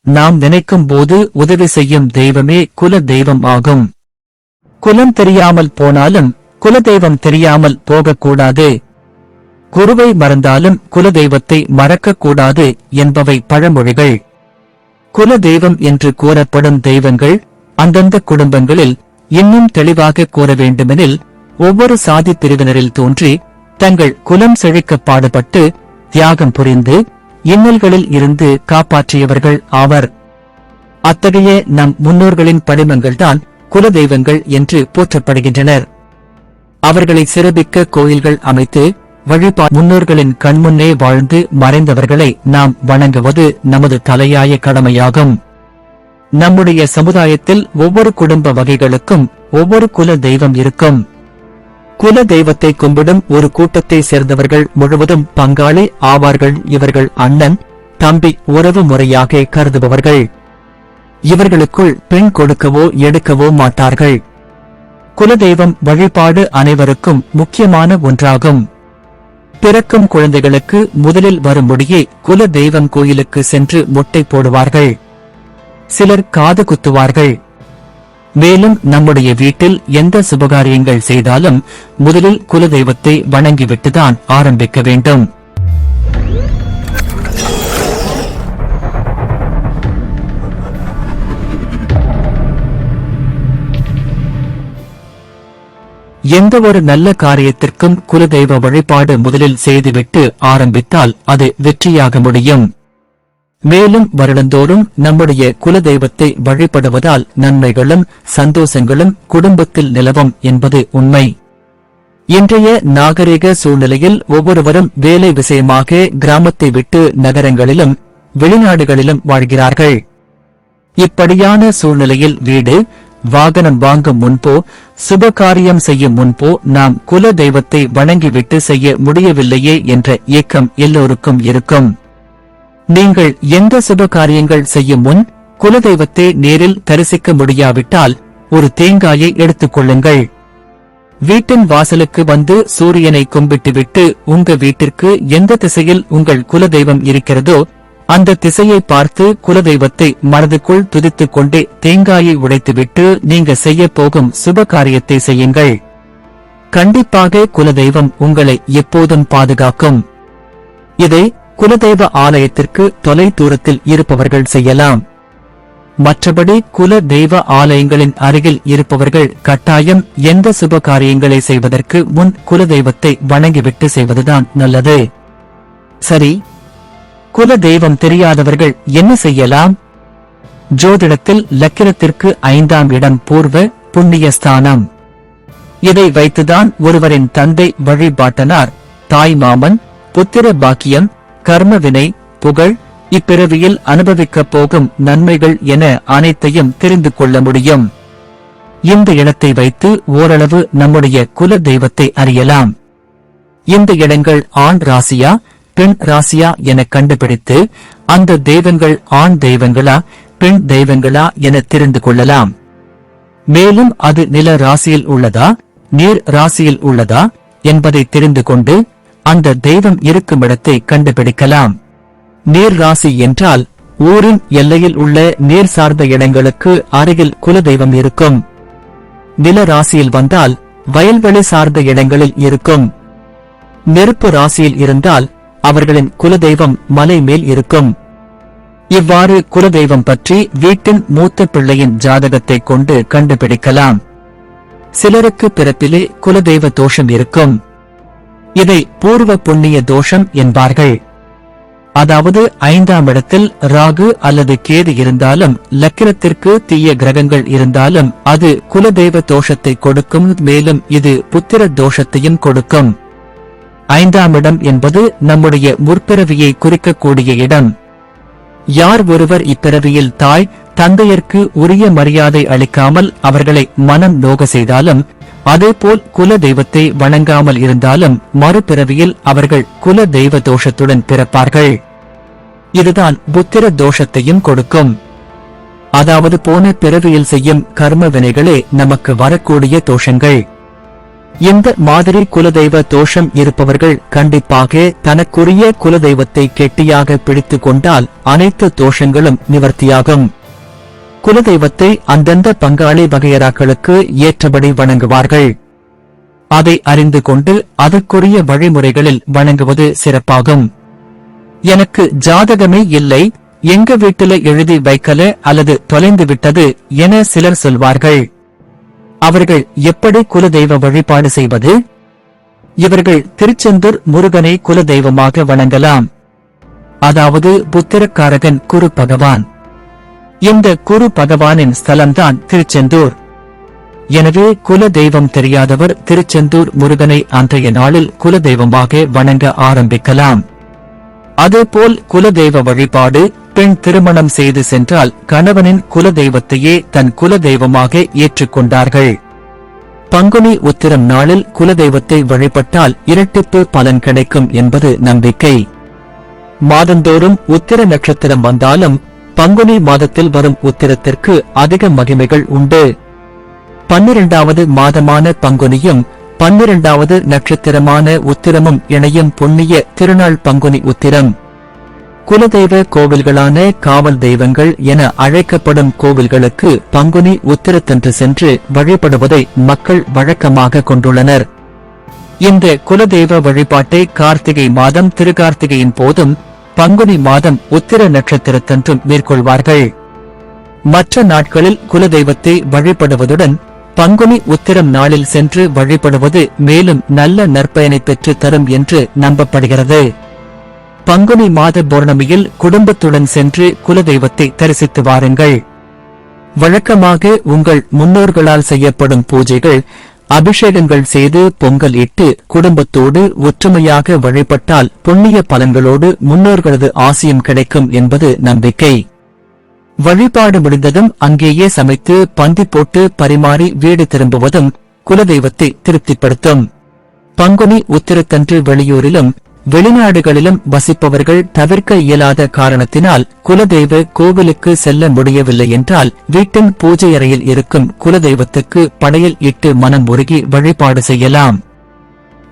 நாம் நினைக்கும் போது உதவி செய்யும் தெய்வமே குல தெய்வம் ஆகும். குலம் தெரியாமல் போனாலும் குலதெய்வம் தெரியாமல் போகக்கூடாது. குருவை மறந்தாலும் குலதெய்வத்தை மறக்கக்கூடாது என்பவை பழமொழிகள். குல தெய்வம் என்று கூறப்படும் தெய்வங்கள் அந்தந்த குடும்பங்களில் இன்னும் தெளிவாக கூற வேண்டுமெனில் ஒவ்வொரு சாதி பிரிவினரில் தோன்றி தங்கள் குலம் செழிக்க பாடுபட்டு தியாகம் புரிந்து இன்னல்களில் இருந்து காப்பாற்றியவர்கள் ஆவர். அத்தகைய நம் முன்னோர்களின் படிமங்கள்தான் குலதெய்வங்கள் என்று போற்றப்படுகின்றனர். அவர்களை சிறப்பிக்க கோயில்கள் அமைத்து முன்னோர்களின் கண்முன்னே வாழ்ந்து மறைந்தவர்களை நாம் வணங்குவது நமது தலையாய கடமையாகும். நம்முடைய சமுதாயத்தில் ஒவ்வொரு குடும்ப வகைகளுக்கும் ஒவ்வொரு குல தெய்வம் இருக்கும். குல தெய்வத்தை கும்பிடும் ஒரு கூட்டத்தை சேர்ந்தவர்கள் முழுவதும் பங்காளி ஆவார்கள். இவர்கள் அண்ணன் தம்பி உறவு முறையாக கருதுபவர்கள். இவர்களுக்குள் பெண் கொடுக்கவோ எடுக்கவோ மாட்டார்கள். குலதெய்வம் வழிபாடு அனைவருக்கும் முக்கியமான ஒன்றாகும். பிறக்கும் குழந்தைகளுக்கு முதலில் வரும் முடியே குல தெய்வம் கோயிலுக்கு சென்று மொட்டை போடுவார்கள். சிலர் காது குத்துவார்கள். மேலும் நம்முடைய வீட்டில் எந்த சுபகாரியங்கள் செய்தாலும் முதலில் குலதெய்வத்தை வணங்கிவிட்டுதான் ஆரம்பிக்க வேண்டும். எந்த ஒரு நல்ல காரியத்திற்கும் குலதெய்வ வழிபாடு முதலில் செய்துவிட்டு ஆரம்பித்தால் அது வெற்றியாக முடியும். மேலும் வருடந்தோறும் நம்முடைய குலதெய்வத்தை வழிபடுவதால் நன்மைகளும் சந்தோஷங்களும் குடும்பத்தில் நிலவும் என்பது உண்மை. இன்றைய நாகரிக சூழ்நிலையில் ஒவ்வொருவரும் வேலை விஷயமாக கிராமத்தை விட்டு நகரங்களிலும் வெளிநாடுகளிலும் வாழ்கிறார்கள். இப்படியான சூழ்நிலையில் வீடு வாகனம் வாங்கும் முன்போ சுபகாரியம் செய்யும் முன்போ நாம் குல தெய்வத்தை வணங்கிவிட்டு செய்ய முடியவில்லையே என்ற ஏக்கம் எல்லோருக்கும் இருக்கும். நீங்கள் எந்த சுபகாரியங்கள் செய்யும் முன் குலதெய்வத்தை நேரில் தரிசிக்க முடியாவிட்டால் ஒரு தேங்காயை எடுத்துக் கொள்ளுங்கள். வீட்டின் வாசலுக்கு வந்து சூரியனை கும்பிட்டுவிட்டு உங்க வீட்டிற்கு எந்த திசையில் உங்கள் குலதெய்வம் இருக்கிறதோ அந்த திசையை பார்த்து குலதெய்வத்தை மனதுக்குள் துதித்துக் கொண்டே தேங்காயை உடைத்துவிட்டு நீங்க செய்ய போகும் சுபகாரியத்தை செய்யுங்கள். கண்டிப்பாக குலதெய்வம் உங்களை எப்போதும் பாதுகாக்கும். இதை குலதெய்வ ஆலயத்திற்கு தொலை தூரத்தில் இருப்பவர்கள் செய்யலாம். மற்றபடி குல தெய்வ ஆலயங்களின் அருகில் இருப்பவர்கள் கட்டாயம் எந்த சுபகாரியங்களை செய்வதற்கு முன் குலதெய்வத்தை வணங்கிவிட்டு செய்வதுதான் நல்லது. சரி, குல தெய்வம் தெரியாதவர்கள் என்ன செய்யலாம்? ஜோதிடத்தில் லக்கினத்திற்கு 5ஆம் இடம் பூர்வ புண்ணியஸ்தானம். இதை வைத்துதான் ஒருவரின் தந்தை வழிபாட்டனார், தாய் மாமன், புத்திர பாக்கியம், கர்மவினை, புகழ், இப்பிறவியில் அனுபவிக்கப் போகும் நன்மைகள் என அனைத்தையும் தெரிந்து கொள்ள முடியும். இந்த இடத்தை வைத்து ஓரளவு நம்முடைய குல தெய்வத்தை அறியலாம். இந்த இடங்கள் ஆண் ராசியா பெண் ராசியா என கண்டுபிடித்து அந்த தெய்வங்கள் ஆண் தெய்வங்களா பெண் தெய்வங்களா என தெரிந்து கொள்ளலாம். மேலும் அது நில ராசியில் உள்ளதா நீர் ராசியில் உள்ளதா என்பதை தெரிந்து கொண்டு அந்த தெய்வம் இருக்கும் இடத்தை கண்டுபிடிக்கலாம். நீர் ராசி என்றால் ஊரின் எல்லையில் உள்ள நீர் சார்ந்த இடங்களுக்கு அருகில் குலதெய்வம் இருக்கும். நில ராசியில் வந்தால் வயல்வெளி சார்ந்த இடங்களில் இருக்கும். நெருப்பு ராசியில் இருந்தால் அவர்களின் குலதெய்வம் மலை மேல் இருக்கும். இவ்வாறு குலதெய்வம் பற்றி வீட்டின் மூத்த பிள்ளையின் ஜாதகத்தை கொண்டு கண்டுபிடிக்கலாம். சிலருக்கு பிறப்பிலே குலதெய்வ தோஷம் இருக்கும். இதை பூர்வ புண்ணிய தோஷம் என்பார்கள். அதாவது 5ஆம் இடத்தில் ராகு அல்லது கேது இருந்தாலும் லக்கினத்திற்கு தீய கிரகங்கள் இருந்தாலும் அது குலதெய்வ தோஷத்தை கொடுக்கும். மேலும் இது புத்திர தோஷத்தையும் கொடுக்கும். 5ஆம் இடம் என்பது நம்முடைய முற்பிறவியை குறிக்கக்கூடிய இடம். யார் ஒருவர் இப்பிறவியில் தாய் தந்தையருக்கு உரிய மரியாதை அளிக்காமல் அவர்களை மனம் நோக செய்தாலும் அதேபோல் குல தெய்வத்தை வணங்காமல் இருந்தாலும் மறுபிறவியில் அவர்கள் குல தெய்வ தோஷத்துடன் பிறப்பார்கள். இதுதான் புத்திர தோஷத்தையும் கொடுக்கும். அதாவது போன பிறவியில் செய்யும் கர்ம வினைகளே நமக்கு வரக்கூடிய தோஷங்கள். இந்த மாதிரி குலதெய்வ தோஷம் இருப்பவர்கள் கண்டிப்பாக தனக்குரிய குலதெய்வத்தை கெட்டியாக பிடித்துக் கொண்டால் அனைத்து தோஷங்களும் நிவர்த்தியாகும். குலதெய்வத்தை அந்தந்த பங்காளி வகையறாக்களுக்கு ஏற்றபடி வணங்குவார்கள். அதை அறிந்து கொண்டு அதற்குரிய வழிமுறைகளில் வணங்குவது சிறப்பாகும். எனக்கு ஜாதகமே இல்லை, எங்க வீட்டுல எழுதி வைக்கல அல்லது தொலைந்து விட்டது என சிலர் சொல்வார்கள். அவர்கள் எப்படி குலதெய்வ வழிபாடு செய்வது? இவர்கள் திருச்செந்தூர் முருகனை குலதெய்வமாக வணங்கலாம். அதாவது புத்திரக்காரகன் குரு பகவான். இந்த குரு பகவானின் ஸ்தலம்தான் திருச்செந்தூர். எனவே குல தெய்வம் தெரியாதவர் திருச்செந்தூர் முருகனை அன்றைய நாளில் குலதெய்வமாக வணங்க ஆரம்பிக்கலாம். அதேபோல் குலதெய்வ வழிபாடு, பெண் திருமணம் செய்து சென்றால் கணவனின் குலதெய்வத்தையே தன் குலதெய்வமாக ஏற்றுக்கொண்டார்கள். பங்குனி உத்திரம் நாளில் குலதெய்வத்தை வழிபட்டால் இரட்டிப்பு பலன் கிடைக்கும் என்பது நம்பிக்கை. மாதந்தோறும் உத்திர நட்சத்திரம் வந்தாலும் பங்குனி மாதத்தில் வரும் உத்திரத்திற்கு அதிக மகிமைகள் உண்டு. 12வது மாதமான பங்குனியும் 12வது நட்சத்திரமான உத்திரமும் இணையும் புண்ணிய திருநாள் பங்குனி உத்திரம். குலதெய்வ கோவில்களான காவல் தெய்வங்கள் என அழைக்கப்படும் கோவில்களுக்கு பங்குனி உத்திரத்தன்று சென்று வழிபடுவதை மக்கள் வழக்கமாக கொண்டுள்ளனர். இந்த குலதெய்வ வழிபாட்டை கார்த்திகை மாதம் திருக்கார்த்திகையின் போதும் பங்குனி மாதம் உத்திர நட்சத்திரத்தன்றும் மேற்கொள்வார்கள். மற்ற நாட்களில் குலதெய்வத்தை வழிபடுவதுடன் பங்குனி உத்திரம் நாளில் சென்று வழிபடுவது மேலும் நல்ல நற்பயனை பெற்று தரும் என்று நம்பப்படுகிறது. பங்குனி மாத பௌர்ணமியில் குடும்பத்துடன் சென்று குலதெய்வத்தை தரிசித்து வாருங்கள். வழக்கமாக உங்கள் முன்னோர்களால் செய்யப்படும் பூஜைகள், அபிஷேகங்கள் செய்து பொங்கல் இட்டு குடும்பத்தோடு ஒற்றுமையாக வழிபட்டால் புண்ணிய பலன்களோடு முன்னோர்களது ஆசியும் கிடைக்கும் என்பது நம்பிக்கை. வழிபாடு முடிந்ததும் அங்கேயே சமைத்து பந்தி போட்டு பரிமாறி வீடு திரும்புவதும் குலதெய்வத்தை திருப்திப்படுத்தும். பங்குனி உத்திரத்தன்று வெளியூரிலும் வெளிநாடுகளிலும் வசிப்பவர்கள் தவிர்க்க இயலாத காரணத்தினால் குலதெய்வ கோவிலுக்கு செல்ல முடியவில்லை என்றால் வீட்டின் பூஜை அறையில் இருக்கும் குலதெய்வத்துக்கு படையல் இட்டு மனம் உருகி வழிபாடு செய்யலாம்.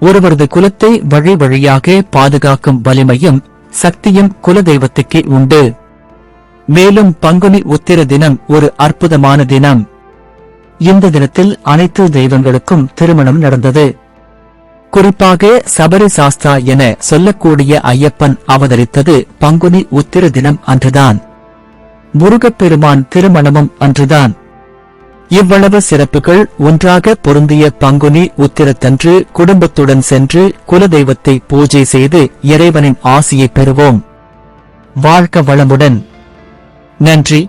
ஒருவரது குலத்தை வழி வழியாக பாதுகாக்கும் வலிமையும் சக்தியும் குலதெய்வத்துக்கே உண்டு. மேலும் பங்குனி உத்திர தினம் ஒரு அற்புதமான தினம். இந்த தினத்தில் அனைத்து தெய்வங்களுக்கும் திருமணம் நடந்தது. குறிப்பாக சபரி சாஸ்தா என சொல்லக்கூடிய ஐயப்பன் அவதரித்தது பங்குனி உத்திர தினம் அன்றுதான். முருகப்பெருமான் திருமணமும் அன்றுதான். இவ்வளவு சிறப்புகள் ஒன்றாக பொருந்திய பங்குனி உத்திரத்தன்று குடும்பத்துடன் சென்று குலதெய்வத்தை பூஜை செய்து இறைவனின் ஆசியை பெறுவோம். வாழ்க வளமுடன். நன்றி.